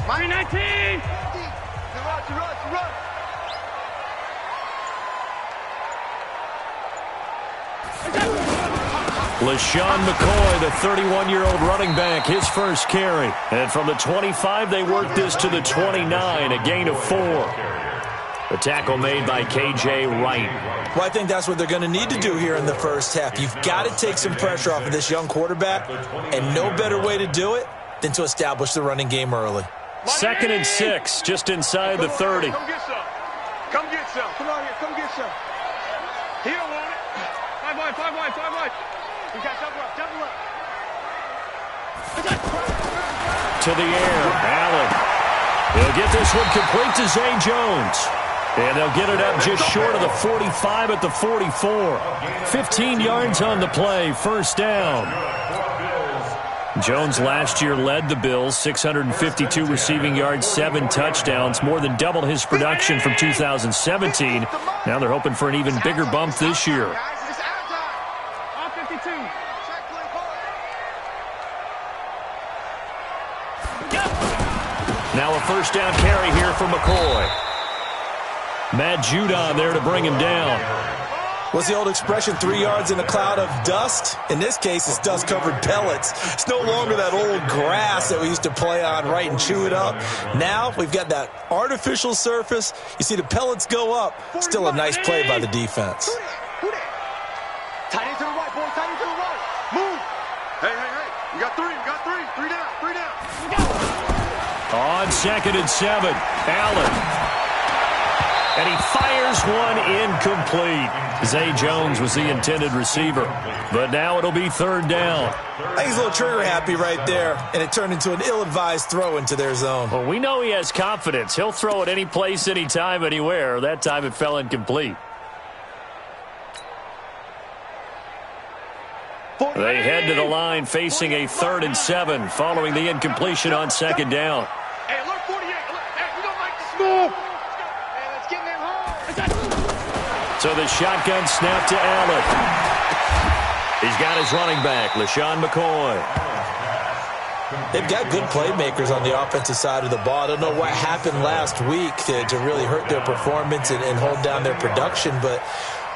19! LaShawn McCoy, the 31-year-old running back, his first carry. And from the 25, they work this to the 29, a gain of 4. The tackle made by K.J. Wright. Well, I think that's what they're going to need to do here in the first half. You've got to take some pressure off of this young quarterback, and no better way to do it than to establish the running game early. 2nd and 6, just inside the 30. Come get some. Come get some. Come on here. Come get some. He don't want it. 5 wide, 5 wide, 5 wide. You got double up, double up. To the air, Allen. He'll get this one complete to Zay Jones. And they'll get it up just short of the 45 at the 44. 15 yards on the play, first down. Jones last year led the Bills, 652 receiving yards, 7 touchdowns, more than double his production from 2017. Now they're hoping for an even bigger bump this year. Now a first down carry here for McCoy. Matt Judon there to bring him down. What's the old expression, 3 yards in a cloud of dust? In this case, it's dust-covered pellets. It's no longer that old grass that we used to play on, right, and chew it up. Now we've got that artificial surface. You see the pellets go up. Still a nice play by the defense. Tight end to the right, boy. Tight end to the right. Move. Hey, hey, hey. You got 3. You got 3. 3 down. 3 down. On 2nd and 7, Allen. And he fires one incomplete. Zay Jones was the intended receiver. But now it'll be 3rd down. I think he's a little trigger happy right there. And it turned into an ill-advised throw into their zone. Well, we know he has confidence. He'll throw it any place, anytime, anywhere. That time it fell incomplete. They head to the line facing a 3rd and 7 following the incompletion on 2nd down. Hey, look, 48. Look, hey, you don't like this move. Hey, let's get them home. So the shotgun snap to Allen. He's got his running back, LaShawn McCoy. They've got good playmakers on the offensive side of the ball. I don't know what happened last week to really hurt their performance and hold down their production, but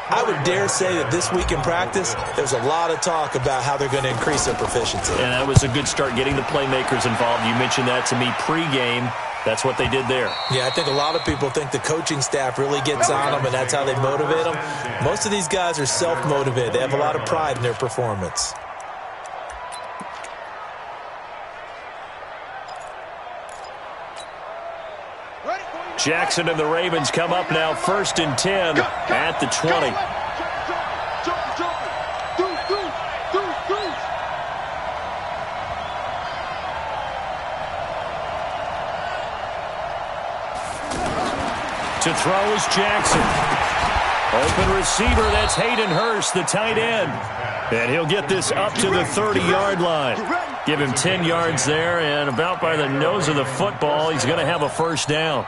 I would dare say that this week in practice, there's a lot of talk about how they're going to increase their proficiency. And that was a good start, getting the playmakers involved. You mentioned that to me pregame. That's what they did there. Yeah, I think a lot of people think the coaching staff really gets on them, and that's how they motivate them. Most of these guys are self-motivated. They have a lot of pride in their performance. Jackson and the Ravens come up now, 1st and 10 at the 20. To throw is Jackson. Open receiver, that's Hayden Hurst, the tight end. And he'll get this up to the 30-yard line. Give him 10 yards there, and about by the nose of the football, he's going to have a first down.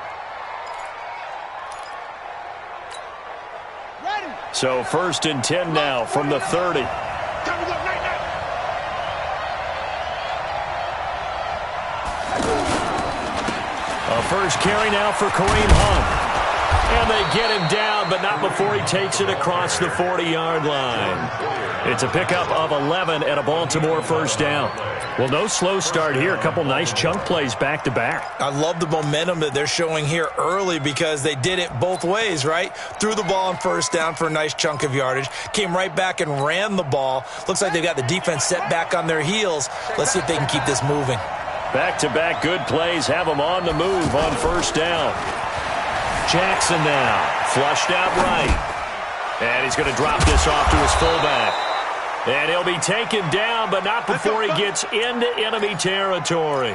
So 1st and 10 now from the 30. A first carry now for Kareem Hunt. And they get him down, but not before he takes it across the 40-yard line. It's a pickup of 11 and a Baltimore first down. Well, no slow start here. A couple nice chunk plays back-to-back. I love the momentum that they're showing here early because they did it both ways, right? Threw the ball on first down for a nice chunk of yardage. Came right back and ran the ball. Looks like they've got the defense set back on their heels. Let's see if they can keep this moving. Back-to-back good plays have them on the move on first down. Jackson now, flushed out right. And he's going to drop this off to his fullback. And he'll be taken down, but not before he gets into enemy territory.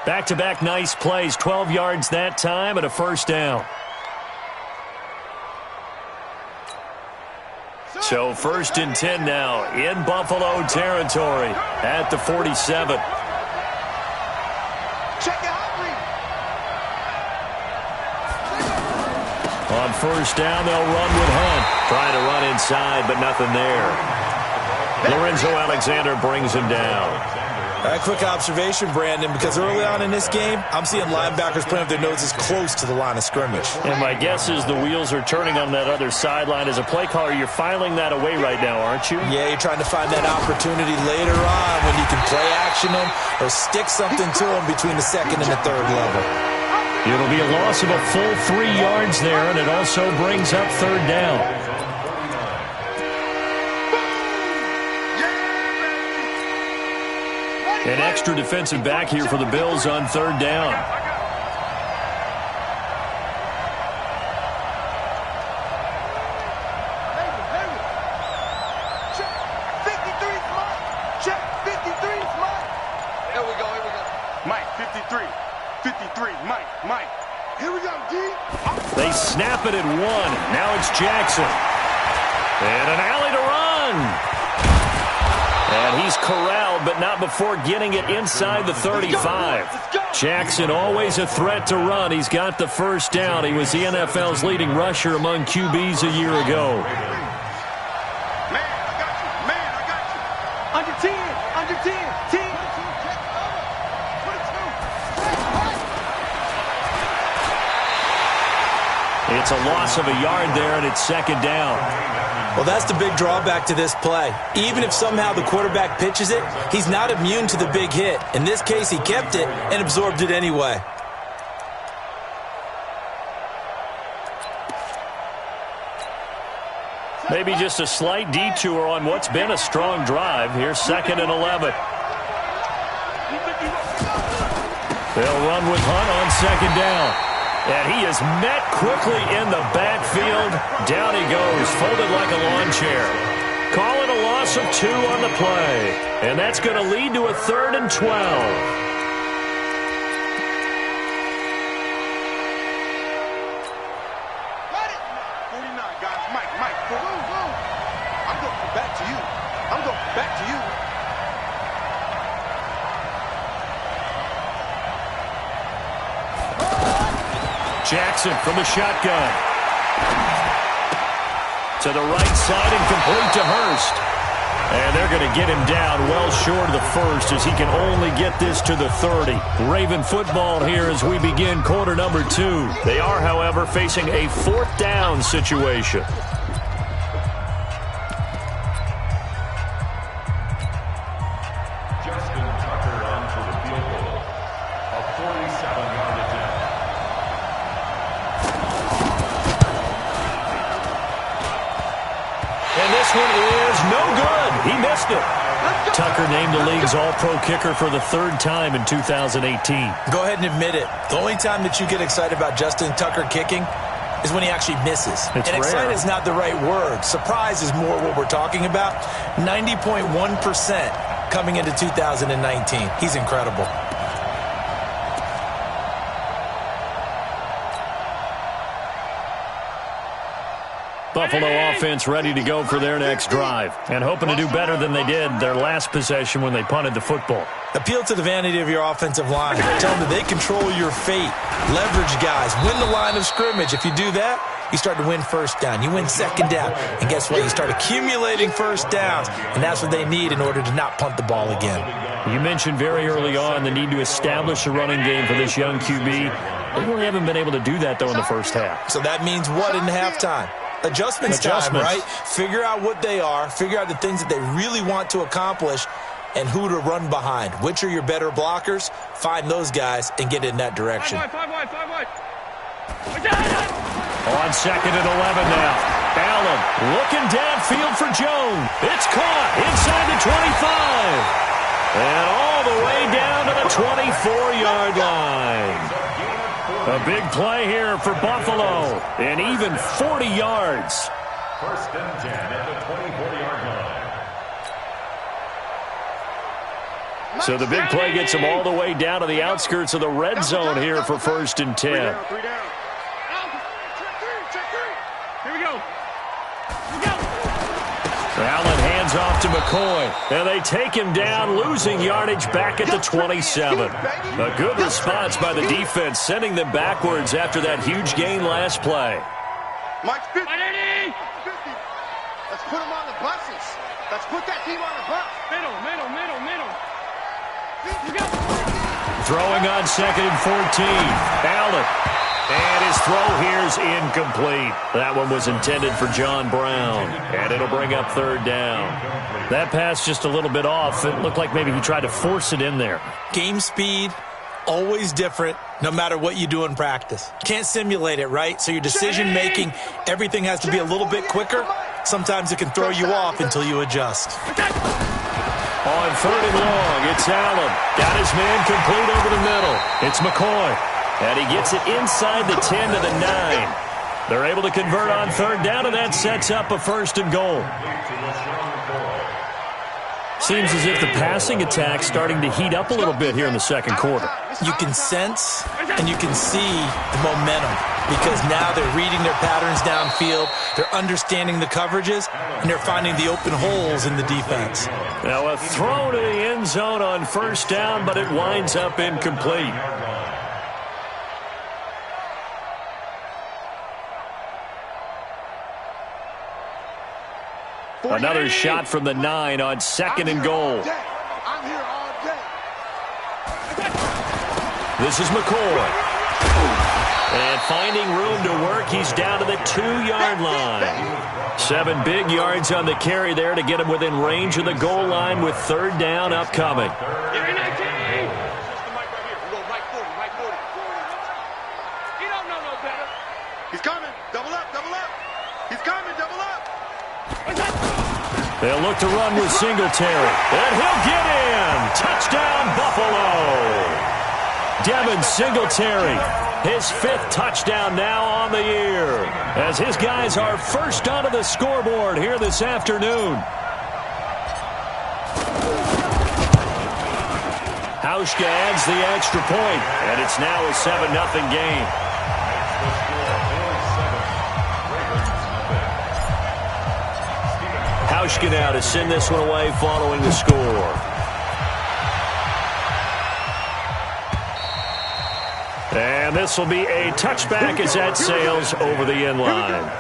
Back-to-back nice plays, 12 yards that time and a first down. So 1st and 10 now in Buffalo territory at the 47. On first down, they'll run with Hunt. Trying to run inside, but nothing there. Lorenzo Alexander brings him down. Quick observation, Brandon, because early on in this game, I'm seeing linebackers playing with their noses close to the line of scrimmage. And my guess is the wheels are turning on that other sideline. As a play caller, you're filing that away right now, aren't you? Yeah, you're trying to find that opportunity later on when you can play action them or stick something to them between the second and the third level. It'll be a loss of a full 3 yards there, and it also brings up third down. An extra defensive back here for the Bills on third down. They snap it at 1. Now it's Jackson. And an alley to run. And he's corralled, but not before getting it inside the 35. Jackson always a threat to run. He's got the first down. He was the NFL's leading rusher among QBs a year ago. Man, I got you. Man, I got you. Under 10. Under 10. 10. It's a loss of a yard there, and it's second down. Well, that's the big drawback to this play. Even if somehow the quarterback pitches it, he's not immune to the big hit. In this case, he kept it and absorbed it anyway. Maybe just a slight detour on what's been a strong drive. Here's 2nd and 11. They'll run with Hunt on 2nd down. And he is met quickly in the backfield. Down he goes, folded like a lawn chair. Call it a loss of 2 on the play. And that's going to lead to a 3rd and 12. Got it. 49, guys. Mike. Go. I'm going back to you. I'm going back to you. Jackson from the shotgun. To the right side and complete to Hurst. And they're going to get him down well short of the first as he can only get this to the 30. Raven football here as we begin quarter number 2. They are, however, facing a 4th down situation. Tucker named the league's all-pro kicker for the 3rd time in 2018. Go ahead and admit it. The only time that you get excited about Justin Tucker kicking is when he actually misses. It's and rare. Excited is not the right word. Surprise is more what we're talking about. 90.1% coming into 2019. He's incredible. Buffalo offense ready to go for their next drive and hoping to do better than they did their last possession when they punted the football. Appeal to the vanity of your offensive line. Tell them that they control your fate. Leverage guys. Win the line of scrimmage. If you do that, you start to win first down. You win second down. And guess what? You start accumulating first downs. And that's what they need in order to not punt the ball again. You mentioned very early on the need to establish a running game for this young QB. They really haven't been able to do that, though, in the first half. So that means what in halftime? Adjustments time, right? Figure out what they are. Figure out the things that they really want to accomplish and who to run behind. Which are your better blockers? Find those guys and get in that direction. 5 wide. On 2nd and 11 now. Allen looking downfield for Jones. It's caught inside the 25. And all the way down to the 24-yard line. A big play here for Buffalo, and even 40 yards. 1st and 10 at the 24-yard line. So the big play gets them all the way down to the outskirts of the red zone here for 1st and 10. 3 down. Check 3. Here we go. Allen hands off to McCoy, and they take him down, losing yardage back at the 27. A good response by the defense, sending them backwards after that huge gain last play. Mike's 50. 50. Let's put him on the buses. Let's put that team on the bus. Middle. Throwing on 2nd and 14. Allen. And his throw here's incomplete. That one was intended for John Brown. And it'll bring up 3rd down. That pass just a little bit off. It looked like maybe he tried to force it in there. Game speed, always different, no matter what you do in practice. Can't simulate it, right? So your decision-making, everything has to be a little bit quicker. Sometimes it can throw you off until you adjust. On 3rd and long, it's Allen. Got his man complete over the middle. It's McCoy. And he gets it inside the 10 to the 9. They're able to convert on 3rd down, and that sets up a 1st and goal. Seems as if the passing attack's starting to heat up a little bit here in the 2nd quarter. You can sense and you can see the momentum because now they're reading their patterns downfield, they're understanding the coverages, and they're finding the open holes in the defense. Now a throw to the end zone on 1st down, but it winds up incomplete. Another shot from the 9 on 2nd and goal. I'm here all day. This is McCoy. And finding room to work, he's down to the 2-yard line. 7 big yards on the carry there to get him within range of the goal line with 3rd down upcoming. You're in that game. Just the mic right here. We go right 40, right 40. He don't know no better. He's coming. Double up, double up. He's coming, double up. They'll look to run with Singletary. And he'll get in. Touchdown, Buffalo. Devin Singletary, his 5th touchdown now on the year, as his guys are first onto the scoreboard here this afternoon. Hauschka adds the extra point, and it's now a 7-0 game. Hauschka now to send this one away following the score. And this will be a touchback as that sails over the end line.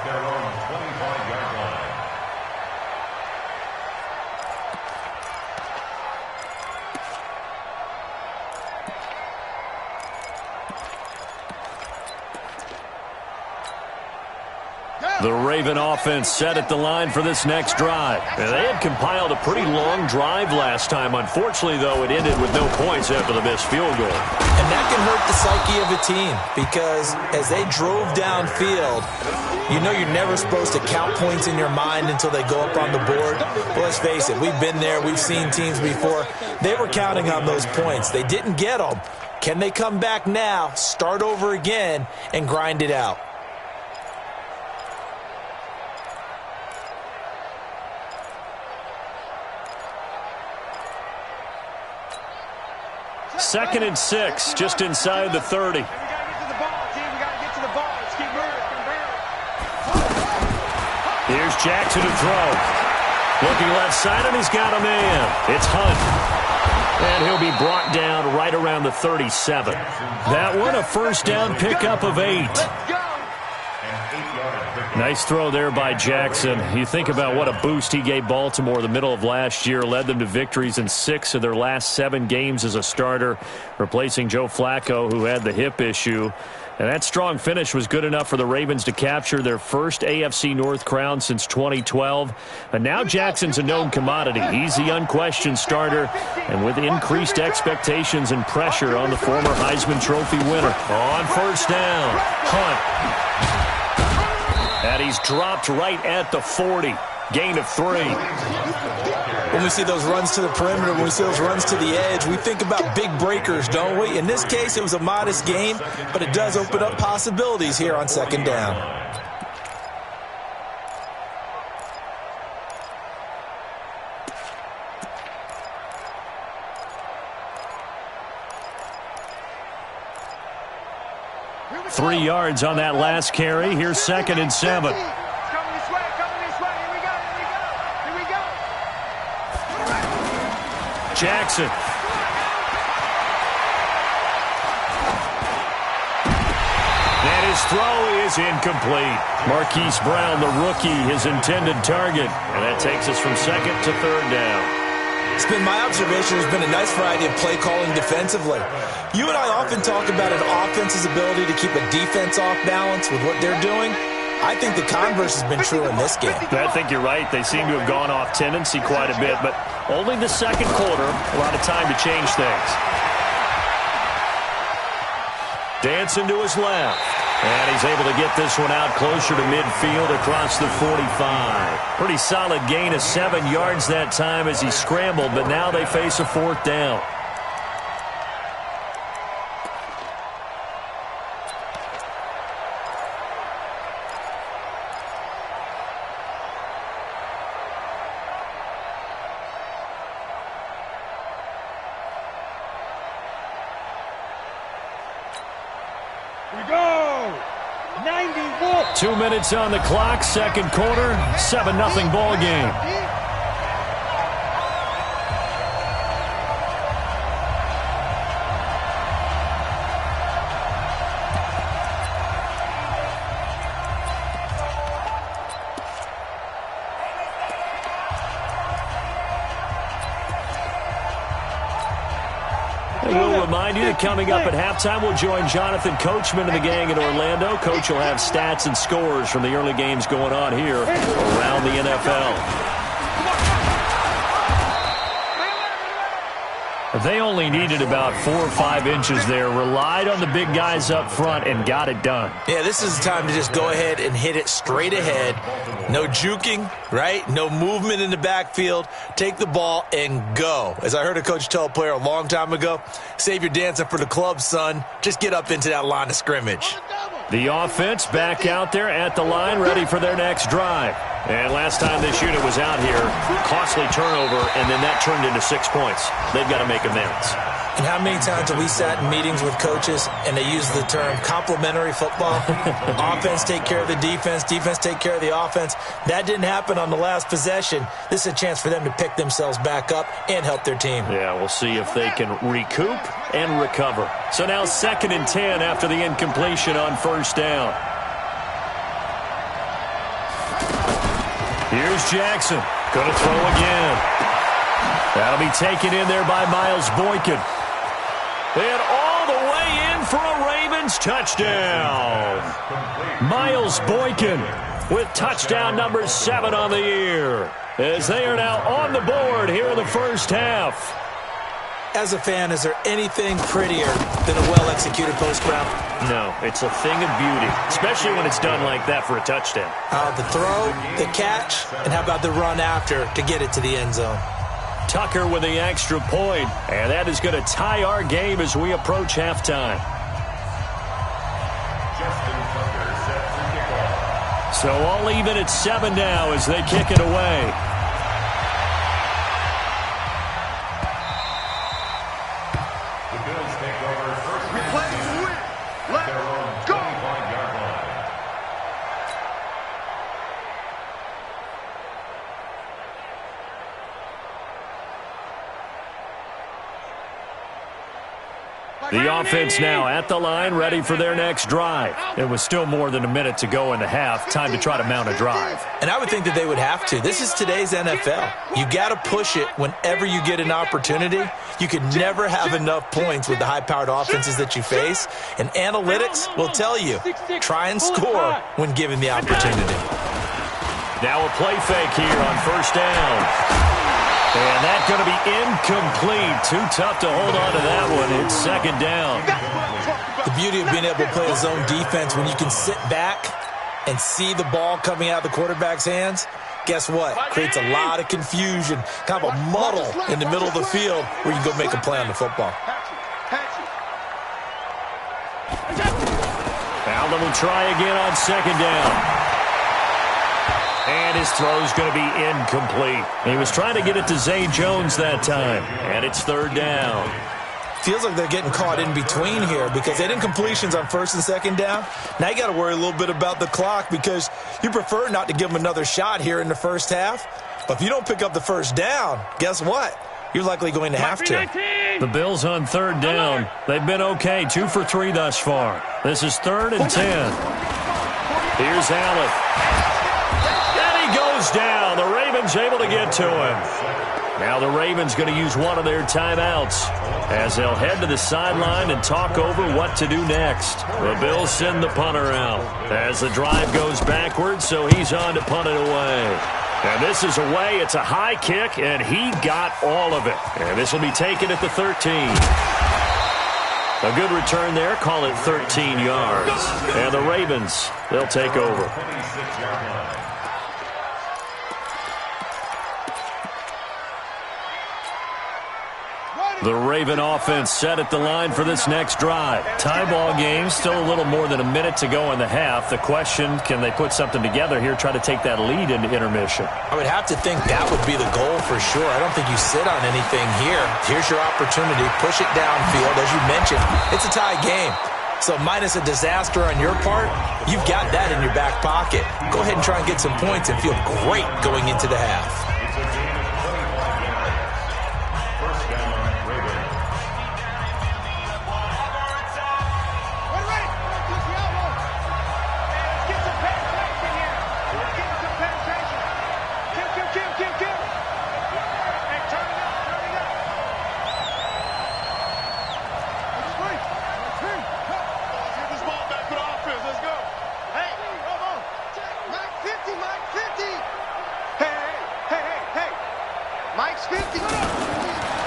The Raven offense set at the line for this next drive. And they had compiled a pretty long drive last time. Unfortunately, though, it ended with no points after the missed field goal. And that can hurt the psyche of a team because as they drove downfield, you know you're never supposed to count points in your mind until they go up on the board. But let's face it, we've been there. We've seen teams before. They were counting on those points. They didn't get them. Can they come back now, start over again, and grind it out? Second and 6, just inside the 30. We got to get to the ball, team. We got to get to the ball. Let's keep moving. Here's Jackson to throw. Looking left side, and he's got a man. It's Hunt. And he'll be brought down right around the 37. That one, a 1st down pickup of 8. Let's go. Nice throw there by Jackson. You think about what a boost he gave Baltimore the middle of last year, led them to victories in 6 of their last 7 games as a starter, replacing Joe Flacco, who had the hip issue. And that strong finish was good enough for the Ravens to capture their first AFC North crown since 2012. And now Jackson's a known commodity. He's the unquestioned starter, and with increased expectations and pressure on the former Heisman Trophy winner. On 1st down, Hunt. And he's dropped right at the 40. Gain of 3. When we see those runs to the perimeter, when we see those runs to the edge, we think about big breakers, don't we? In this case, it was a modest gain, but it does open up possibilities here on 2nd down. Three yards on that last carry. Here's 2nd and 7. Coming this way, coming this way. Here we go, here we go. Here we go. Jackson. And his throw is incomplete. Marquise Brown, the rookie, his intended target. And that takes us from 2nd to 3rd down. It's been my observation there's been a nice variety of play calling defensively. You and I often talk about an offense's ability to keep a defense off balance with what they're doing. I think the converse has been true in this game. I think you're right. They seem to have gone off tendency quite a bit, but only the second quarter, a lot of time to change things. Dancing to his left. And he's able to get this one out closer to midfield across the 45. Pretty solid gain of 7 yards that time as he scrambled, but now they face a 4th down. Here we go! 91. 2 minutes on the clock, second quarter, 7-0 ball game. We'll remind you that coming up at halftime, we'll join Jonathan Coachman and the gang in Orlando. Coach will have stats and scores from the early games going on here around the NFL. They only needed about 4 or 5 inches there, relied on the big guys up front, and got it done. Yeah, this is the time to just go ahead and hit it straight ahead. No juking, right? No movement in the backfield. Take the ball and go. As I heard a coach tell a player a long time ago, save your dancing for the club, son. Just get up into that line of scrimmage. The offense back out there at the line, ready for their next drive. And last time this unit was out here, costly turnover, and then that turned into 6 points. They've got to make amends. And how many times have we sat in meetings with coaches and they use the term complementary football? Offense take care of the defense, defense take care of the offense. That didn't happen on the last possession. This is a chance for them to pick themselves back up and help their team. Yeah, we'll see if they can recoup and recover. So now 2nd and 10 after the incompletion on 1st down. Here's Jackson. Going to throw again. That'll be taken in there by Miles Boykin. And all the way in for a Ravens touchdown. Miles Boykin with touchdown number 7 on the year, as they are now on the board here in the first half. As a fan, is there anything prettier than a well-executed post route? No, it's a thing of beauty, especially when it's done like that for a touchdown. The throw, the catch, and how about the run after to get it to the end zone? Tucker with the extra point, and that is going to tie our game as we approach halftime. So all even at 7 now as they kick it away. The offense now at the line, ready for their next drive. It was still more than a minute to go in the half. Time to try to mount a drive. And I would think that they would have to. This is today's NFL. You got to push it whenever you get an opportunity. You can never have enough points with the high-powered offenses that you face. And analytics will tell you, try and score when given the opportunity. Now a play fake here on 1st down. And that's going to be incomplete. Too tough to hold on to that one. It's 2nd down. The beauty of being able to play a zone defense when you can sit back and see the ball coming out of the quarterback's hands, guess what? Creates a lot of confusion, kind of a muddle in the middle of the field where you can go make a play on the football. Allen will try again on 2nd down. And his throw's going to be incomplete. He was trying to get it to Zay Jones that time. And it's 3rd down. Feels like they're getting caught in between here because they did incompletions on 1st and 2nd down. Now you got to worry a little bit about the clock because you prefer not to give them another shot here in the first half. But if you don't pick up the 1st down, guess what? You're likely going to have to. The Bills on 3rd down. They've been okay, 2 for 3 thus far. This is 3rd and 10. Here's Allen. Goes down. The Ravens able to get to him. Now the Ravens going to use one of their timeouts as they'll head to the sideline and talk over what to do next. The Bills send the punter out as the drive goes backwards, so he's on to punt it away. And this is away. It's a high kick, and he got all of it. And this will be taken at the 13. A good return there. Call it 13 yards. And the Ravens, they'll take over. The Raven offense set at the line for this next drive. Tie ball game, still a little more than a minute to go in the half. The question, can they put something together here, try to take that lead into intermission? I would have to think that would be the goal for sure. I don't think you sit on anything here. Here's your opportunity. Push it downfield. As you mentioned, it's a tie game. So minus a disaster on your part, you've got that in your back pocket. Go ahead and try and get some points and feel great going into the half.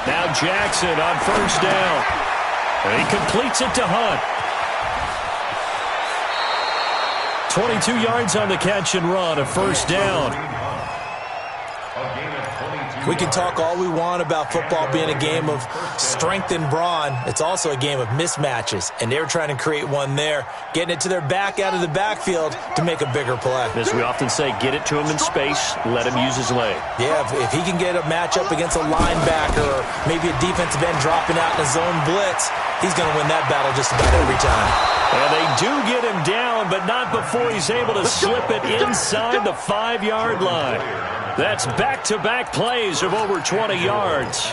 Now Jackson on first down. And he completes it to Hunt. 22 yards on the catch and run, a first down. We can talk all we want about football being a game of strength and brawn. It's also a game of mismatches, and they're trying to create one there, getting it to their back out of the backfield to make a bigger play. As we often say, get it to him in space, let him use his leg. Yeah, if he can get a matchup against a linebacker or maybe a defensive end dropping out in a zone blitz, he's going to win that battle just about every time. And they do get him down, but not before he's able to slip it inside the 5-yard line. That's back-to-back plays of over 20 yards.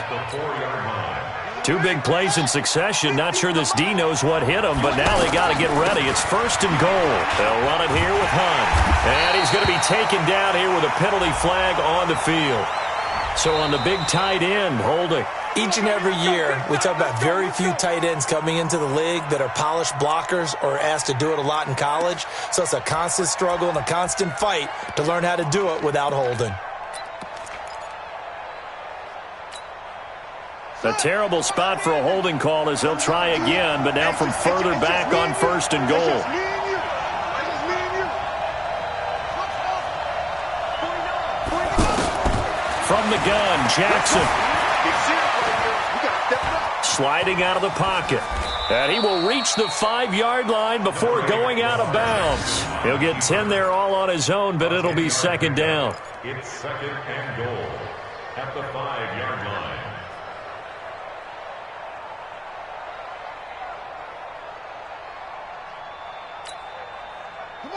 2 big plays in succession. Not sure this D knows what hit him, but now they got to get ready. It's first and goal. They'll run it here with Hunt. And he's going to be taken down here with a penalty flag on the field. So on the big tight end, holding. Each and every year, we talk about very few tight ends coming into the league that are polished blockers or asked to do it a lot in college. So it's a constant struggle and a constant fight to learn how to do it without holding. A terrible spot for a holding call as they'll try again, but now from further back on first and goal. From the gun, Jackson. Sliding out of the pocket. And he will reach the 5-yard line before going out of bounds. He'll get 10 there all on his own, but it'll be second down. It's second and goal at the 5-yard line.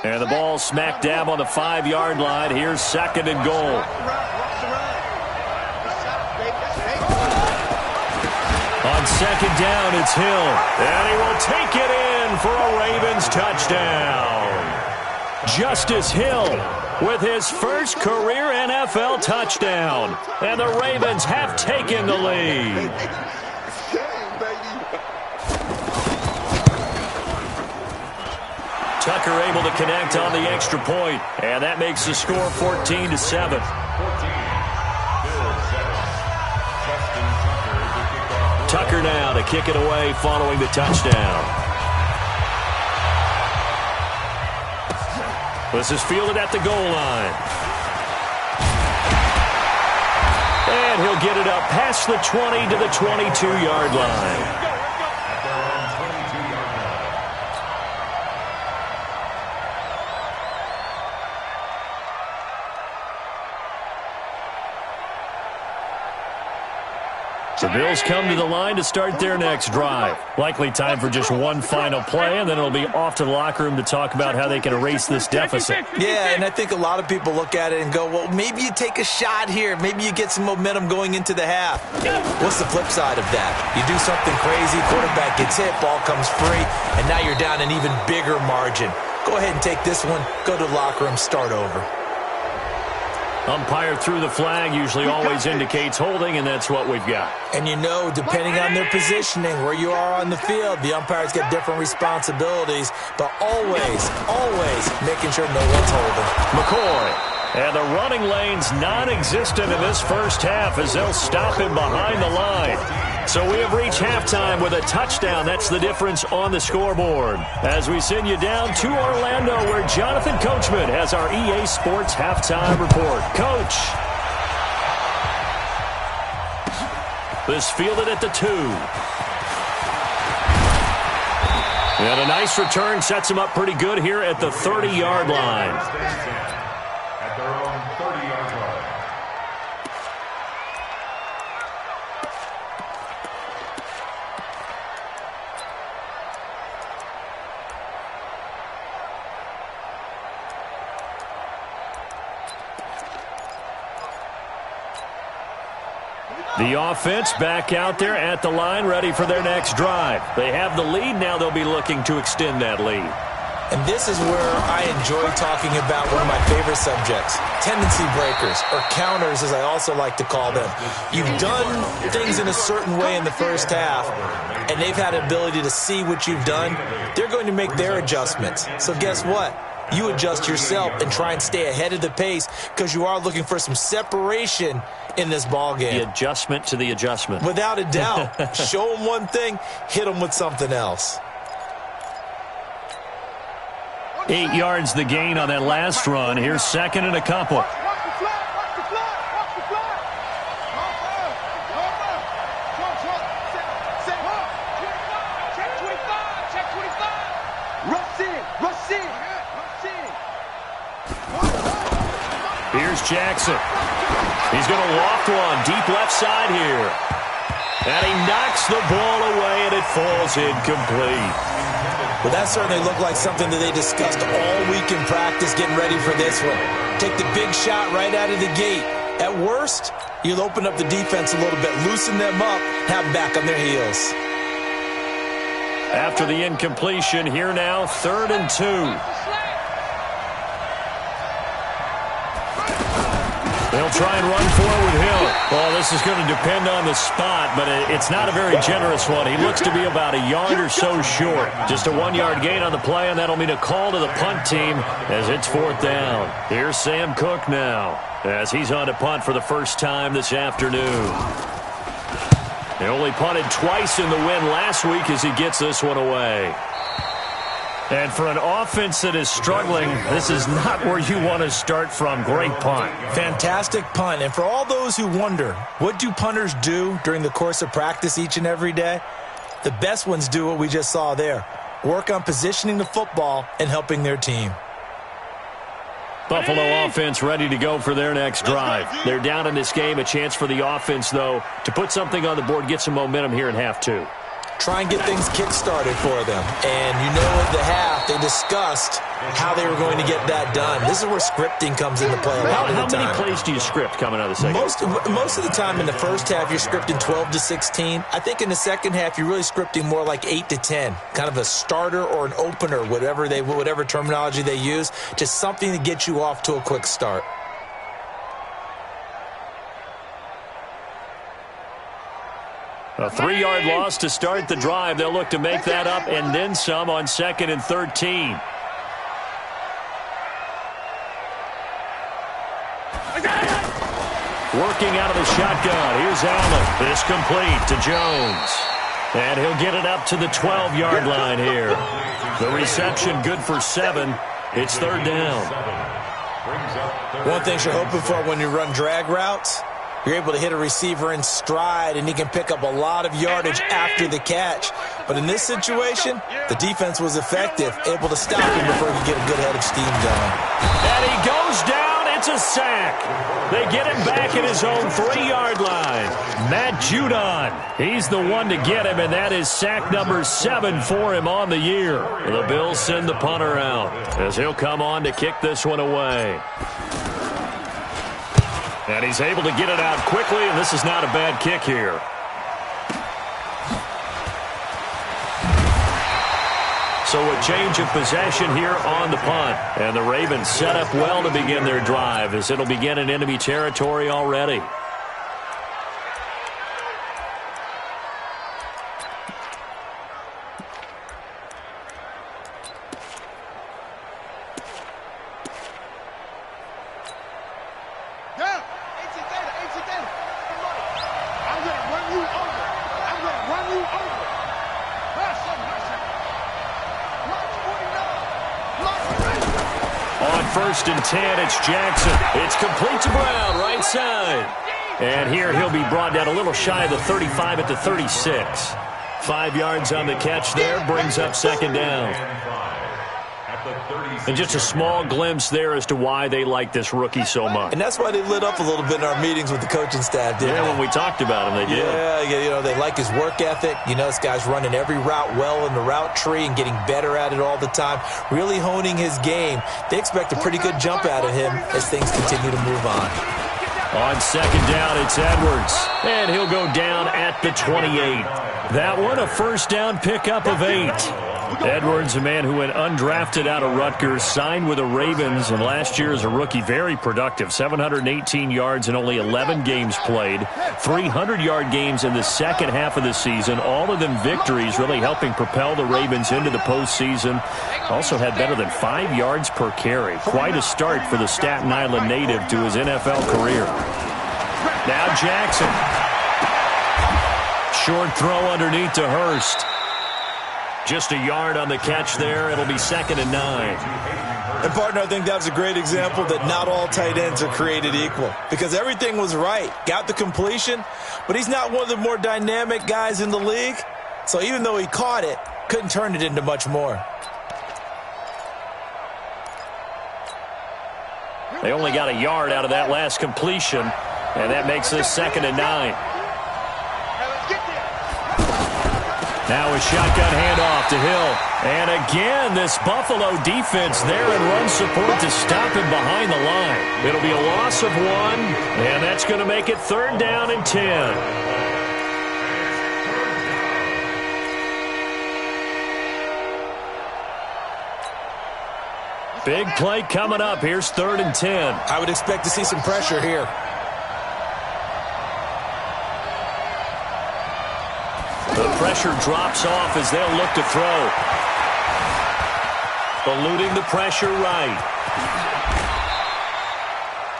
And the ball smack dab on the 5-yard line. Here's second and goal. On second down, it's Hill. And he will take it in for a Ravens touchdown. Justice Hill with his first career NFL touchdown. And the Ravens have taken the lead. Tucker able to connect on the extra point, and that makes the score 14-7. Tucker now to kick it away following the touchdown. This is fielded at the goal line. And he'll get it up past the 20 to the 22-yard line. The Bills come to the line to start their next drive. Likely time for just one final play, and then it'll be off to the locker room to talk about how they can erase this deficit. Yeah, and I think a lot of people look at it and go, well, maybe you take a shot here. Maybe you get some momentum going into the half. What's the flip side of that? You do something crazy, quarterback gets hit, ball comes free, and now you're down an even bigger margin. Go ahead and take this one, go to the locker room, start over. Umpire threw the flag, usually always indicates holding, and that's what we've got. And you know, depending on their positioning, where you are on the field, the umpires get different responsibilities, but always making sure no one's holding. McCoy. And the running lane's non-existent in this first half as they'll stop him behind the line. So we have reached halftime with a touchdown. That's the difference on the scoreboard. As we send you down to Orlando, where Jonathan Coachman has our EA Sports halftime report. Coach. This fielded at the 2. And a nice return sets him up pretty good here at the 30-yard line. At their own 30-yard line. The offense back out there at the line, ready for their next drive. They have the lead. Now they'll be looking to extend that lead. And this is where I enjoy talking about one of my favorite subjects, tendency breakers, or counters as I also like to call them. You've done things in a certain way in the first half, and they've had the ability to see what you've done. They're going to make their adjustments. So guess what? You adjust yourself and try and stay ahead of the pace because you are looking for some separation in this ball game. The adjustment to the adjustment. Without a doubt. Show them one thing, hit them with something else. 8 yards the gain on that last run. Here's second and a couple. Here's Jackson. He's going to loft one deep left side here. And he knocks the ball away, and it falls incomplete. Well, that certainly looked like something that they discussed all week in practice getting ready for this one. Take the big shot right out of the gate. At worst, you'll open up the defense a little bit, loosen them up, have them back on their heels. After the incompletion, here now, 3rd and 2. They'll try and run forward with Hill. Well, this is going to depend on the spot, but it's not a very generous one. He looks to be about a yard or so short. Just a 1-yard gain on the play, and that'll mean a call to the punt team as it's 4th down. Here's Sam Cook now as he's on to punt for the first time this afternoon. They only punted twice in the win last week as he gets this one away. And for an offense that is struggling, this is not where you want to start from. Great punt. Fantastic punt. And for all those who wonder, what do punters do during the course of practice each and every day? The best ones do what we just saw there. Work on positioning the football and helping their team. Buffalo offense ready to go for their next drive. They're down in this game. A chance for the offense, though, to put something on the board, get some momentum here in half 2. Try and get things kick-started for them. And you know at the half, they discussed how they were going to get that done. This is where scripting comes into play a lot of the time. How many plays do you script coming out of the second? Most of the time in the first half, you're scripting 12 to 16. I think in the second half, you're really scripting more like 8 to 10. Kind of a starter or an opener, whatever terminology they use. Just something to get you off to a quick start. A 3-yard loss to start the drive. They'll look to make that up and then some on 2nd and 13. Working out of the shotgun. Here's Allen. This complete to Jones. And he'll get it up to the 12-yard line here. The reception good for 7. It's 3rd down. One thing you're hoping for when you run drag routes, you're able to hit a receiver in stride, and he can pick up a lot of yardage after the catch. But in this situation, the defense was effective, able to stop him before he could get a good head of steam going. And he goes down. It's a sack. They get him back at his own 3-yard line. Matt Judon, he's the one to get him, and that is sack number 7 for him on the year. The Bills send the punter out as he'll come on to kick this one away. And he's able to get it out quickly, and this is not a bad kick here. So a change of possession here on the punt. And the Ravens set up well to begin their drive as it'll begin in enemy territory already. First and 10, it's Jackson. It's complete to Brown, right side. And here he'll be brought down a little shy of the 35 at the 36. 5 yards on the catch there, brings up second down. And just a small glimpse there as to why they like this rookie so much. And that's why they lit up a little bit in our meetings with the coaching staff, didn't they? When we talked about him, they did. Yeah, you know, they like his work ethic. You know, this guy's running every route well in the route tree and getting better at it all the time, really honing his game. They expect a pretty good jump out of him as things continue to move on. On second down, it's Edwards. And he'll go down at the 28. That one, a first down pickup of 8. Edwards, a man who went undrafted out of Rutgers, signed with the Ravens, and last year as a rookie, very productive. 718 yards in only 11 games played. 300-yard games in the second half of the season. All of them victories, really helping propel the Ravens into the postseason. Also had better than 5 yards per carry. Quite a start for the Staten Island native to his NFL career. Now Jackson. Short throw underneath to Hurst. Just a yard on the catch there. It'll be second and 9. And, partner, I think that's a great example that not all tight ends are created equal because everything was right. Got the completion, but he's not one of the more dynamic guys in the league. So even though he caught it, couldn't turn it into much more. They only got a yard out of that last completion, and that makes this second and 9. Now a shotgun handoff to Hill. And again, this Buffalo defense there in run support to stop him behind the line. It'll be a loss of 1, and that's going to make it third down and 10. Big play coming up. Here's third and 10. I would expect to see some pressure here. The pressure drops off as they'll look to throw. Eluding the pressure right.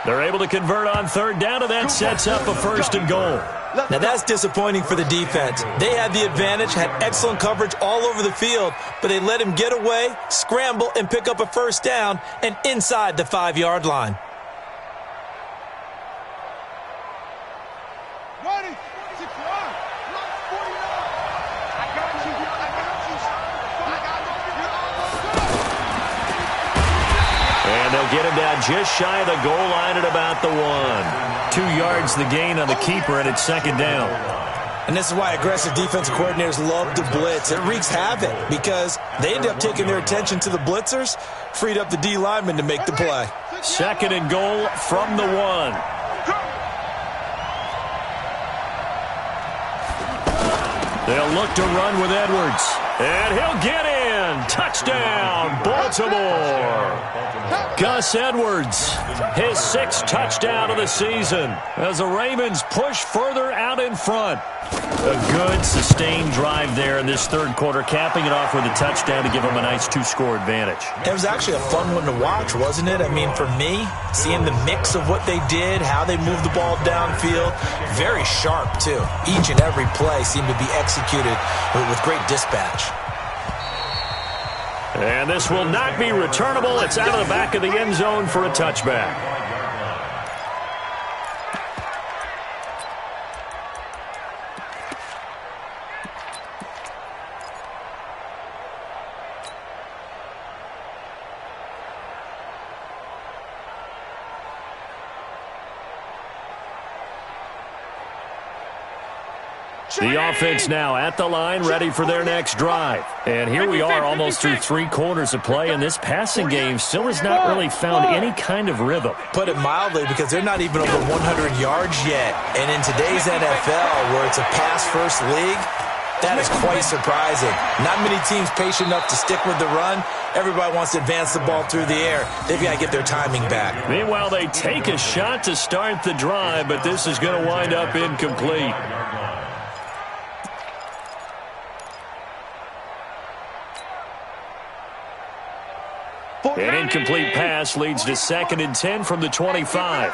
They're able to convert on third down, and that sets up a first and goal. Now that's disappointing for the defense. They had the advantage, had excellent coverage all over the field, but they let him get away, scramble, and pick up a first down, and inside the 5-yard line. Get him down just shy of the goal line at about the 1. 2 yards the gain on the keeper, and it's second down. And this is why aggressive defensive coordinators love to blitz. It wreaks havoc because they end up taking their attention to the blitzers, freed up the D lineman to make the play. Second and goal from the 1. They'll look to run with Edwards. And he'll get in. Touchdown, Baltimore. Gus Edwards, his 6th touchdown of the season as the Ravens push further out in front. A good, sustained drive there in this third quarter, capping it off with a touchdown to give them a nice 2-score advantage. It was actually a fun one to watch, wasn't it? I mean, for me, seeing the mix of what they did, how they moved the ball downfield, very sharp, too. Each and every play seemed to be executed with great dispatch. And this will not be returnable. It's out of the back of the end zone for a touchback. The offense now at the line, ready for their next drive. And here we are almost through 3 quarters of play, and this passing game still has not really found any kind of rhythm. Put it mildly, because they're not even over 100 yards yet. And in today's NFL, where it's a pass-first league, That is quite surprising. Not many teams patient enough to stick with the run. Everybody wants to advance the ball through the air. They've got to get their timing back. Meanwhile, they take a shot to start the drive, but this is going to wind up incomplete. An incomplete pass leads to 2nd and 10 from the 25.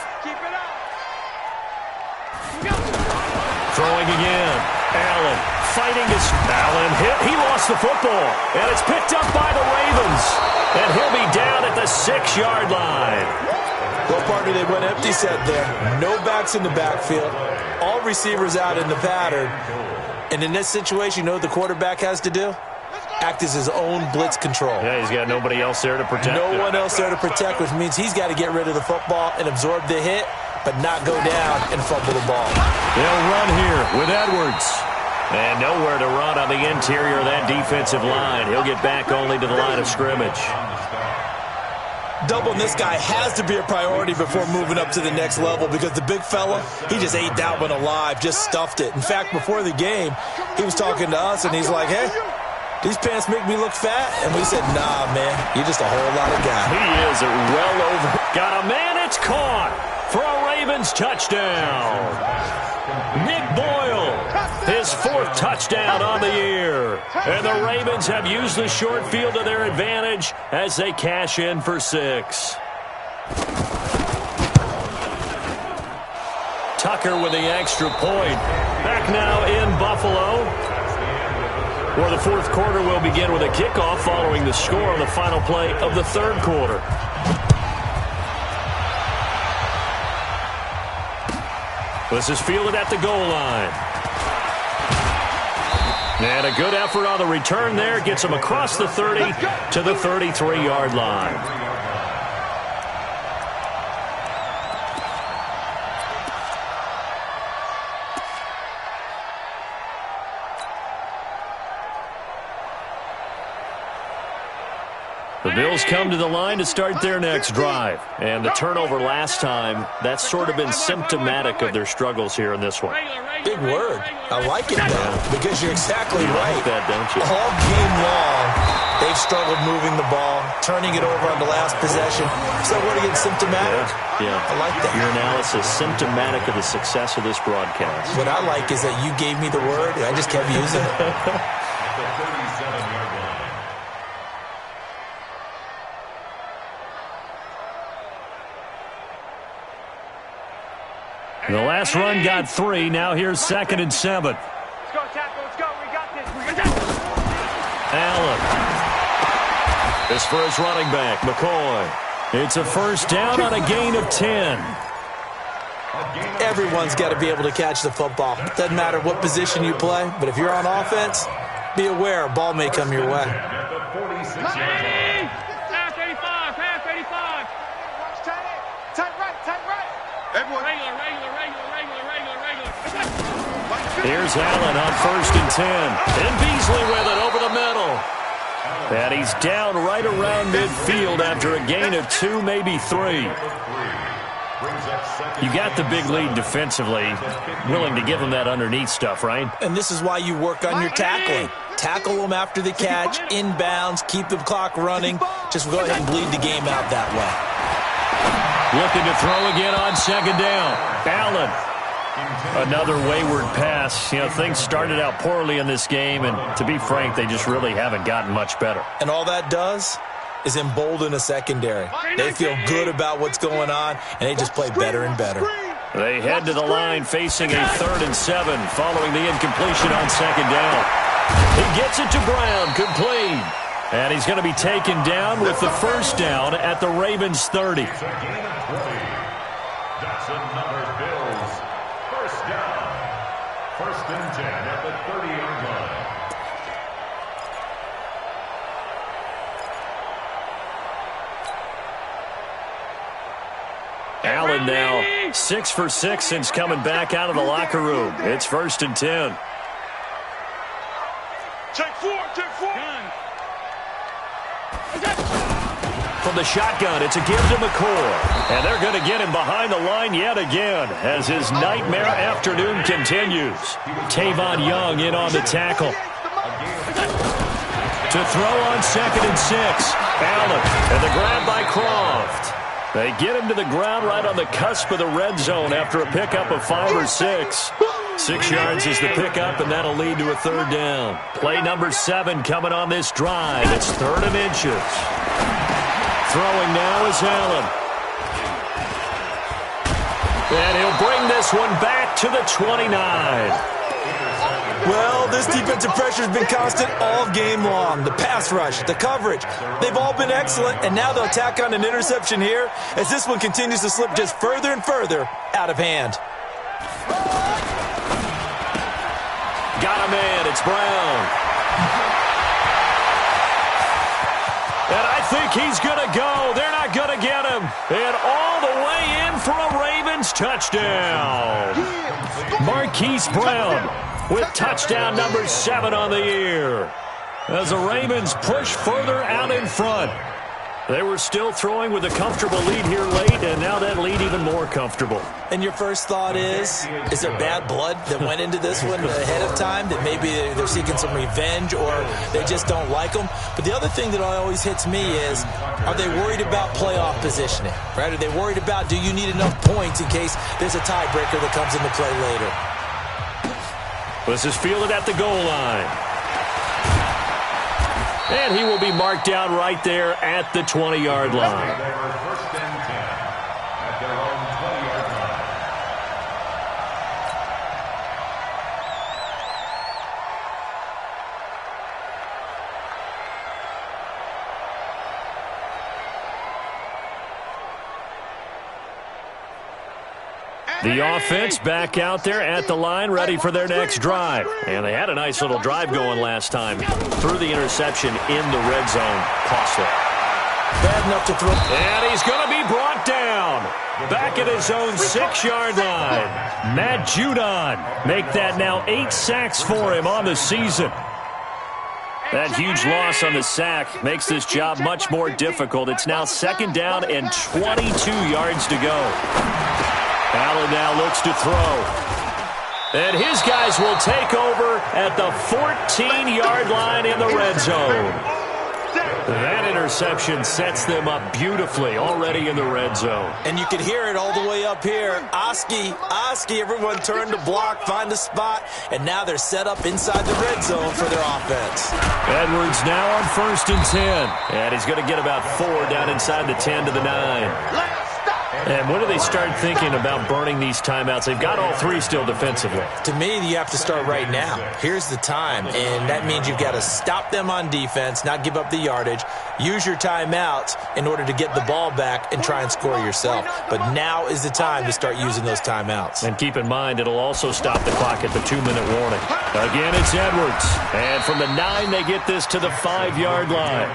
Throwing again. Allen fighting his... Allen hit. He lost the football. And it's picked up by the Ravens. And he'll be down at the 6-yard line. Well, partner, they went empty set there. No backs in the backfield. All receivers out in the pattern. And in this situation, you know what the quarterback has to do? Act as his own blitz control. Yeah, he's got nobody else there to protect. No one else there to protect, which means he's got to get rid of the football and absorb the hit, but not go down and fumble the ball. They'll run here with Edwards. And nowhere to run on the interior of that defensive line. He'll get back only to the line of scrimmage. Doubling this guy has to be a priority before moving up to the next level because the big fella, he just ate that one alive, just stuffed it. In fact, before the game, he was talking to us, and he's like, hey, these pants make me look fat? And we said, nah, man, you're just a whole lot of guy. He is well over. Got a man, it's caught for a Ravens touchdown. Nick Boyle, his 4th touchdown on the year. And the Ravens have used the short field to their advantage as they cash in for 6. Tucker with the extra point. Back now in Buffalo, where the 4th quarter will begin with a kickoff following the score on the final play of the 3rd quarter. This is fielded at the goal line. And a good effort on the return there. Gets him across the 30 to the 33-yard line. The Bills come to the line to start their next drive. And the turnover last time, that's sort of been symptomatic of their struggles here in this one. Big word. I like it, though, because you're exactly right. Like that, don't you? All game long, they've struggled moving the ball, turning it over on the last possession. So what again, symptomatic? Yeah. I like that. Your analysis, symptomatic of the success of this broadcast. What I like is that you gave me the word, and I just kept using it. The last run got 3. Now here's 2nd and 7. Let's go, tackle. Let's go. We got this. We got this. Allen. This for his running back, McCoy. It's a first down on a gain of 10. Everyone's got to be able to catch the football. Doesn't matter what position you play, but if you're on offense, be aware a ball may come your way. Pass 85. Pass 85. Tight right. Tight right. Everyone. Regular. Here's Allen on 1st and 10. And Beasley with it over the middle. And he's down right around midfield after a gain of 2, maybe 3. You got the big lead defensively. Willing to give him that underneath stuff, right? And this is why you work on your tackling. Tackle them after the catch, inbounds, keep the clock running. Just go ahead and bleed the game out that way. Looking to throw again on 2nd down. Allen. Another wayward pass. You know, things started out poorly in this game, and to be frank, they just really haven't gotten much better. And all that does is embolden a secondary. They feel good about what's going on, and they just play better and better. They head to the line facing a 3rd and 7 following the incompletion on 2nd down. He gets it to Brown, complete. And he's going to be taken down with the first down at the Ravens' 30. That's another Bills. First down. 1st and 10 at the 30-yard line. Allen now 6 for 6 since coming back out of the locker room. It's 1st and 10. Take 4. from the shotgun. It's a give to McCoy. And they're going to get him behind the line yet again as his nightmare afternoon continues. Tavon Young in on the tackle. To throw on 2nd and 6. Allen, and the grab by Croft. They get him to the ground right on the cusp of the red zone after a pickup of 5 or 6. 6 yards is the pickup, and that'll lead to a 3rd down. Play number 7 coming on this drive. It's 3rd and inches. Throwing now is Allen. And he'll bring this one back to the 29. Well, this defensive pressure has been constant all game long. The pass rush, the coverage, they've all been excellent, and now they'll tack on an interception here as this one continues to slip just further and further out of hand. Got a man, it's Brown. And I think he's going to go. They're not going to get him. And all the way in for a Ravens touchdown. Marquise Brown with touchdown number 7 on the year. As the Ravens push further out in front. They were still throwing with a comfortable lead here late, and now that lead even more comfortable. And your first thought is there bad blood that went into this one ahead of time, that maybe they're seeking some revenge or they just don't like them? But the other thing that always hits me is, are they worried about playoff positioning? Right? Are they worried about, do you need enough points in case there's a tiebreaker that comes into play later? This is fielded at the goal line. And he will be marked down right there at the 20-yard line. First and 10 at their own 20-yard line. The offense back out there at the line, ready for their next drive. And they had a nice little drive going last time. Threw the interception in the red zone. Costly. Bad enough to throw. And he's going to be brought down. Back at his own 6-yard line. Matt Judon make that now 8 sacks for him on the season. That huge loss on the sack makes this job much more difficult. It's now 2nd down and 22 yards to go. Allen now looks to throw. And his guys will take over at the 14-yard line in the red zone. That interception sets them up beautifully already in the red zone. And you can hear it all the way up here. Oski, everyone turned to block, find a spot, and now they're set up inside the red zone for their offense. Edwards now on 1st and 10. And he's going to get about 4 down inside the 10 to the 9. And when do they start thinking about burning these timeouts? They've got all 3 still defensively. To me, you have to start right now. Here's the time, and that means you've got to stop them on defense, not give up the yardage, use your timeouts in order to get the ball back and try and score yourself. But now is the time to start using those timeouts. And keep in mind, it'll also stop the clock at the 2-minute warning. Again, it's Edwards. And from the 9, they get this to the 5-yard line.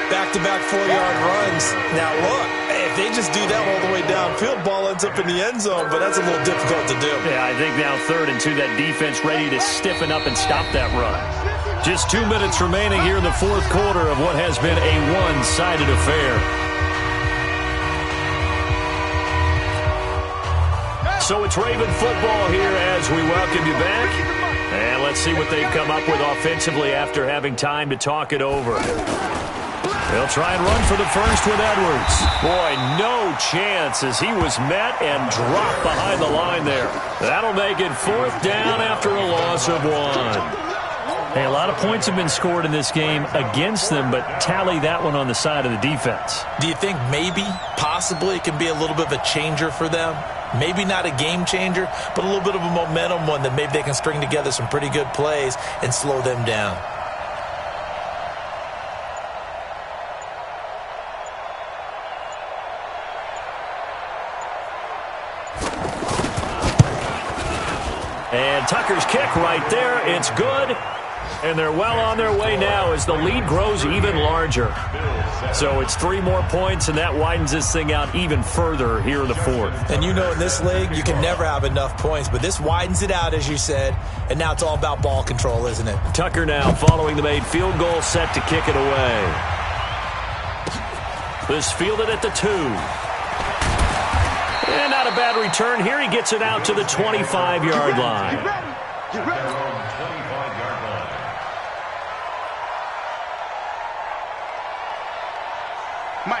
Back-to-back 4-yard runs. Now, look, if they just do that all the way downfield, ball ends up in the end zone, but that's a little difficult to do. Yeah, I think now 3rd and 2, that defense ready to stiffen up and stop that run. Just 2 minutes remaining here in the 4th quarter of what has been a one-sided affair. So it's Raven football here as we welcome you back. And let's see what they've come up with offensively after having time to talk it over. They'll try and run for the first with Edwards. Boy, no chance as he was met and dropped behind the line there. That'll make it 4th down after a loss of 1. Hey, a lot of points have been scored in this game against them, but tally that one on the side of the defense. Do you think maybe, possibly, it can be a little bit of a changer for them? Maybe not a game changer, but a little bit of a momentum one that maybe they can string together some pretty good plays and slow them down. And Tucker's kick right there. It's good. And they're well on their way now as the lead grows even larger. So it's 3 more points, and that widens this thing out even further here in the 4th. And you know in this league, you can never have enough points, but this widens it out, as you said, and now it's all about ball control, isn't it? Tucker now following the made field goal, set to kick it away. This fielded at the 2. And not a bad return here. He gets it out to the 25-yard line. Get ready. 25-yard line.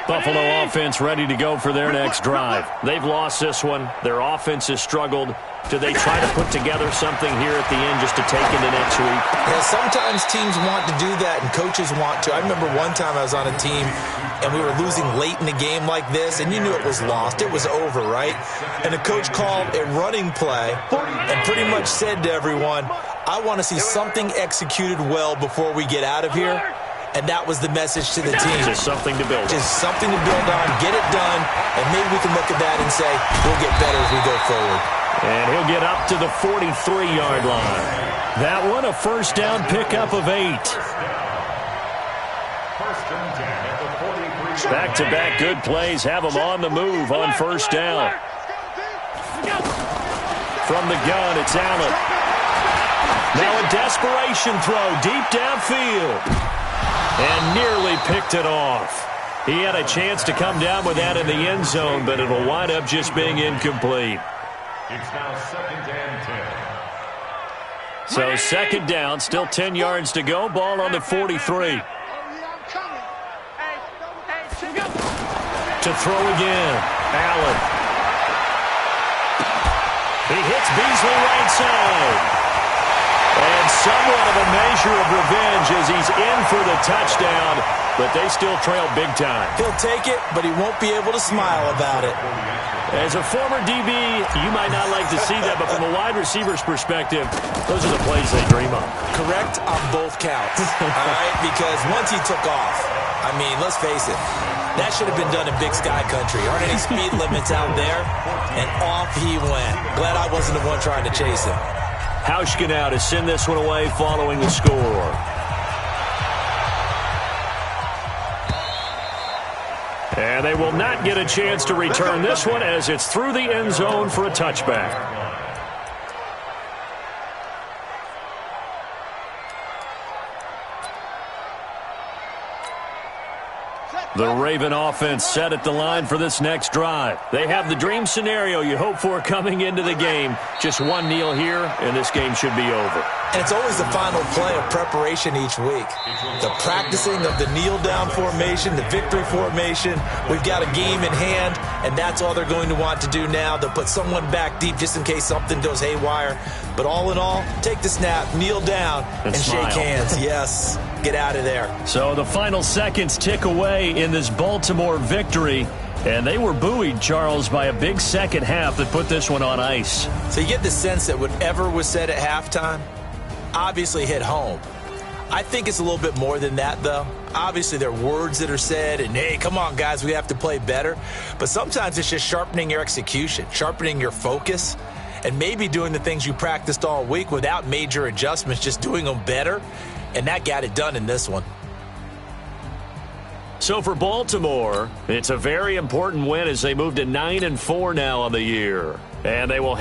Buffalo offense ready to go for their next drive. They've lost this one. Their offense has struggled. Do they try to put together something here at the end just to take into next week? Yeah, sometimes teams want to do that and coaches want to. I remember one time I was on a team and we were losing late in a game like this, and you knew it was lost. It was over, right? And the coach called a running play and pretty much said to everyone, I want to see something executed well before we get out of here. And that was the message to the team. Just something to build on. Just something to build on, get it done, and maybe we can look at that and say, we'll get better as we go forward. And he'll get up to the 43-yard line. That one, a first down pickup of 8. Back-to-back good plays have them on the move on first down. From the gun, it's Allen. Now a desperation throw deep downfield. And nearly picked it off. He had a chance to come down with that in the end zone, but it'll wind up just being incomplete. It's now 2nd and 10. So second down, still 10 yards to go. Ball on the 43. To throw again, Allen. He hits Beasley right side. And somewhat of a measure of revenge as he's in for the touchdown, but they still trail big time. He'll take it, but he won't be able to smile about it. As a former DB, you might not like to see that, but from a wide receiver's perspective, those are the plays they dream of. Correct on both counts, all right? Because once he took off, I mean, let's face it, that should have been done in Big Sky Country. Aren't any speed limits out there? And off he went. Glad I wasn't the one trying to chase him. Hauschka now to send this one away following the score. And they will not get a chance to return this one as it's through the end zone for a touchback. The Raven offense set at the line for this next drive. They have the dream scenario you hope for coming into the game. Just one kneel here, and this game should be over. And it's always the final play of preparation each week. The practicing of the kneel-down formation, the victory formation. We've got a game in hand, and that's all they're going to want to do now. They'll put someone back deep just in case something goes haywire. But all in all, take the snap, kneel down, and shake hands. Yes, get out of there. So the final seconds tick away in this Baltimore victory. And they were buoyed, Charles, by a big second half that put this one on ice. So you get the sense that whatever was said at halftime obviously hit home. I think it's a little bit more than that, though. Obviously, there are words that are said, and, hey, come on, guys, we have to play better. But sometimes it's just sharpening your execution, sharpening your focus, and maybe doing the things you practiced all week without major adjustments, just doing them better. And that got it done in this one. So for Baltimore, it's a very important win as they move to 9-4 now on the year. And they will